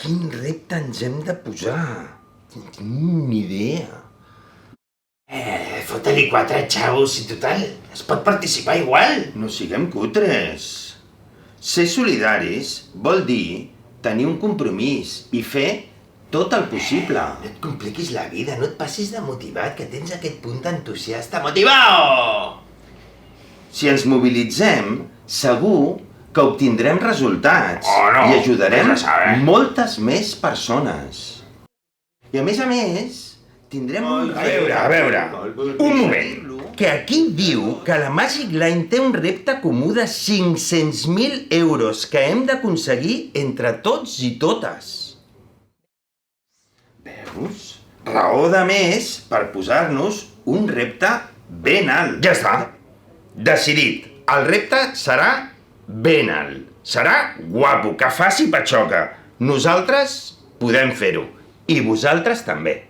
Quin repte ens hem de posar? Ni idea. Fota-li 4, xavos, i total, es pot participar igual. No siguem cutres. Ser solidaris vol dir tenir un compromís i fer tot el possible. No et compliquis la vida, no et passis de motivat, que tens aquest punt d'entusiasta. Motivao! Si ens mobilitzem, segur que obtindrem resultats no, i ajudarem vés a saber. moltes més persones. I a més, tindrem un repte. A veure, un moment. Que aquí diu que la Magic Line té un repte comú de 500.000 euros que hem d'aconseguir entre tots i totes. Veus? Raó de més per posar-nos un repte ben alt. Ja està. Decidit, el repte serà ben alt. Serà guapo, que faci patxoca. Nosaltres podem fer-ho. I vosaltres també.